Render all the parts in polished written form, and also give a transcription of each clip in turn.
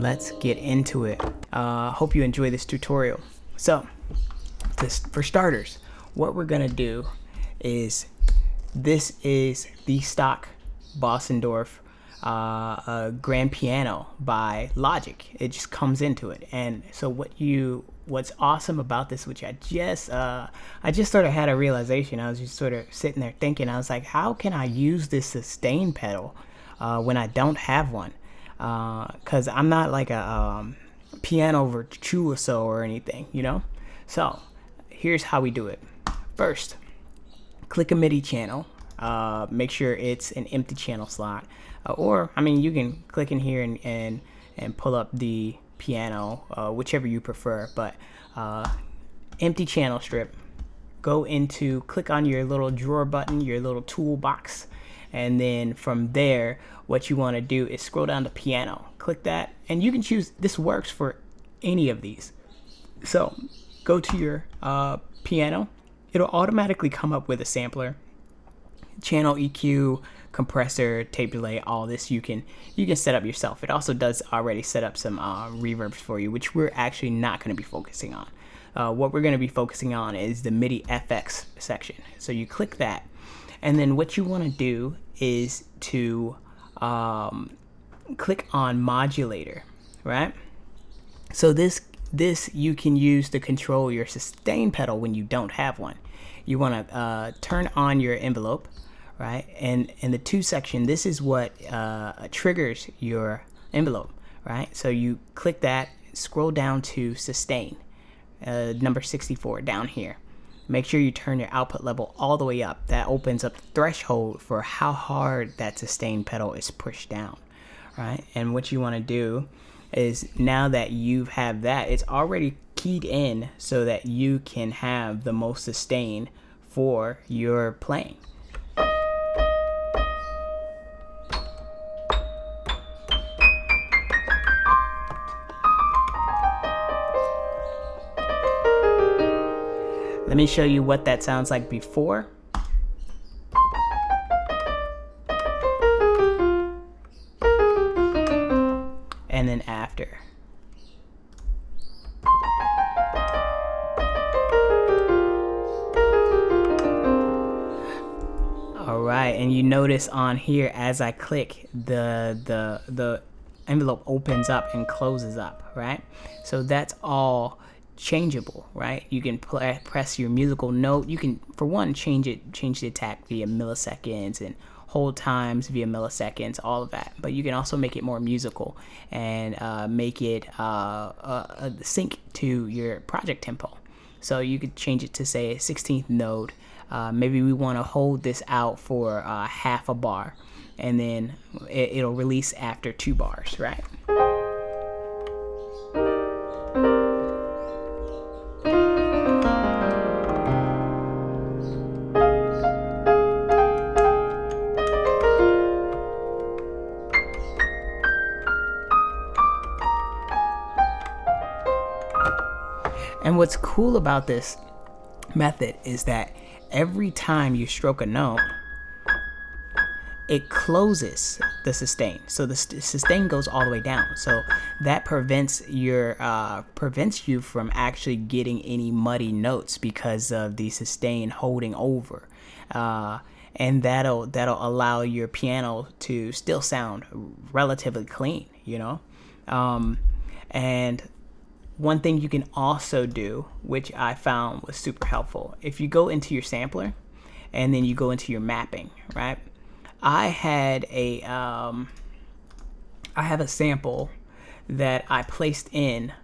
let's get into it. Hope you enjoy this tutorial. So, for starters, what we're gonna do is, this is the stock Bossendorf grand piano by Logic. It just comes into it. And so what's awesome about this, which I just sort of had a realization. I was just sort of sitting there thinking, I was like, how can I use this sustain pedal when I don't have one? Because I'm not like a piano virtuoso or anything, you know? So here's how we do it. First, click a MIDI channel. Make sure it's an empty channel slot. Or, I mean, you can click in here and pull up the piano, whichever you prefer. But empty channel strip. Go into, click on your little drawer button, your little toolbox. And then from there, what you want to do is scroll down to piano. Click that, and you can choose, this works for any of these. So go to your piano. It'll automatically come up with a sampler, channel EQ, compressor, tape delay. All this you can set up yourself. It also does already set up some reverbs for you, which we're actually not going to be focusing on. What we're going to be focusing on is the MIDI FX section. So you click that, and then what you want to do is to click on modulator, right? So this you can use to control your sustain pedal when you don't have one. You want to turn on your envelope, right? And in the 2 section, this is what triggers your envelope, right? So you click that, scroll down to sustain, number 64 down here. Make sure you turn your output level all the way up. That opens up the threshold for how hard that sustain pedal is pushed down, right? And what you want to do is, now that you have that, it's already keyed in so that you can have the most sustain for your playing. Let me show you what that sounds like before. And then after. All right, and you notice on here, as I click, the envelope opens up and closes up, right? So that's all changeable, right? You can press your musical note. You can, for one, change the attack via milliseconds and hold times via milliseconds, all of that. But you can also make it more musical and make it sync to your project tempo. So you could change it to, say, a 16th note. Maybe we want to hold this out for half a bar, and then it'll release after 2 bars, right? And what's cool about this method is that every time you stroke a note, it closes the sustain. So the sustain goes all the way down. So that prevents you from actually getting any muddy notes because of the sustain holding over. And that'll allow your piano to still sound relatively clean, you know? And one thing you can also do, which I found was super helpful, if you go into your sampler and then you go into your mapping, right? I have a sample that I placed in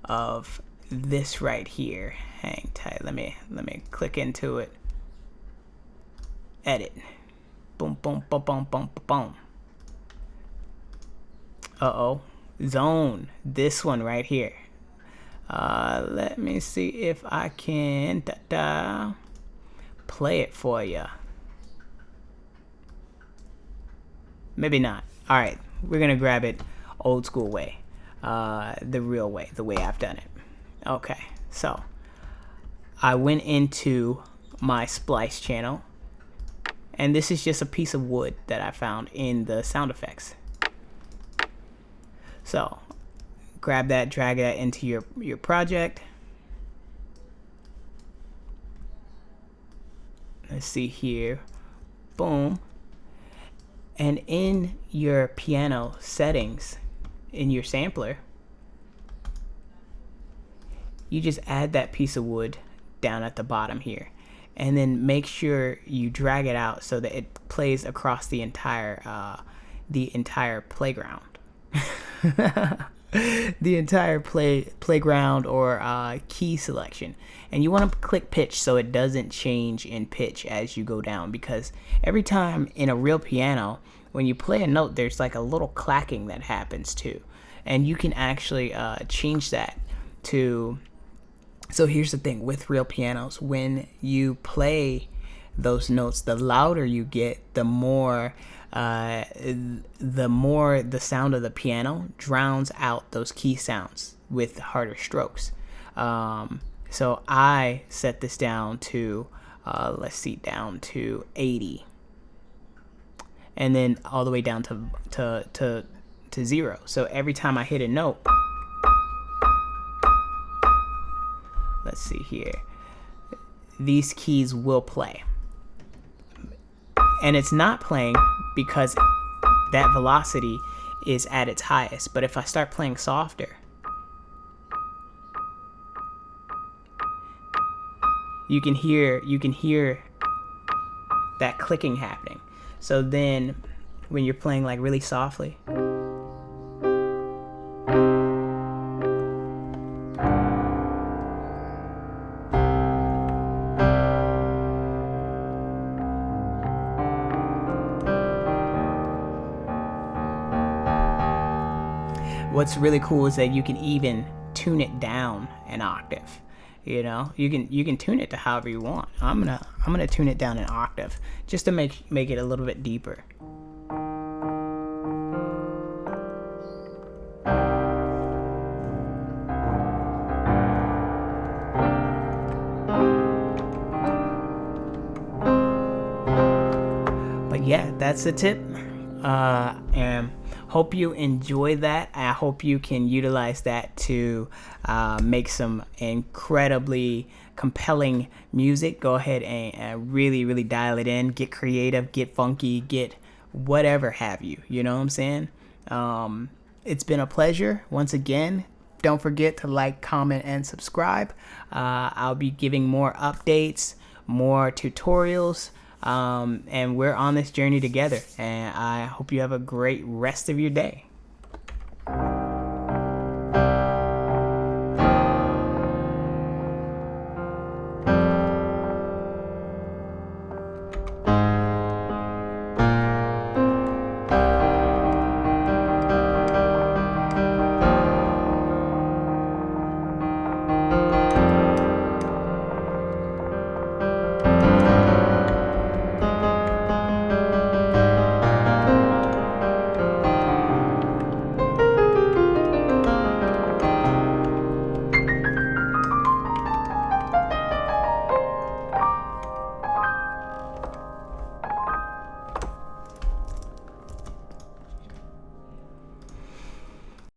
of this right here. Hang tight. Let me click into it. Edit. Boom, boom, boom, boom, boom, boom. Uh-oh. Zone. This one right here. Let me see if I can play it for you. Maybe not. All right, we're gonna grab it old school way, the real way, the way I've done it. Okay, so I went into my splice channel, and this is just a piece of wood that I found in the sound effects. So grab that, drag that into your project. Let's see here. Boom. And in your piano settings, in your sampler, you just add that piece of wood down at the bottom here, and then make sure you drag it out so that it plays across the entire playground. The entire playground or key selection. And you want to click pitch so it doesn't change in pitch as you go down, because every time in a real piano, when you play a note, there's like a little clacking that happens too, and you can actually change that to. So here's the thing with real pianos: when you play those notes, the louder you get, the more the sound of the piano drowns out those key sounds with harder strokes. So I set this down to let's see, down to 80, and then all the way down to 0. So every time I hit a note, let's see here, these keys will play. And it's not playing because that velocity is at its highest. But if I start playing softer, you can hear that clicking happening. So then when you're playing like really softly, what's really cool is that you can even tune it down an octave. You know, you can tune it to however you want. I'm gonna tune it down an octave just to make it a little bit deeper. But yeah, that's the tip. And hope you enjoy that. I hope you can utilize that to make some incredibly compelling music. Go ahead and really dial it in. Get creative, get funky, get whatever have you. You know what I'm saying? It's been a pleasure. Once again, don't forget to like, comment, and subscribe. I'll be giving more updates, more tutorials. And we're on this journey together, and I hope you have a great rest of your day.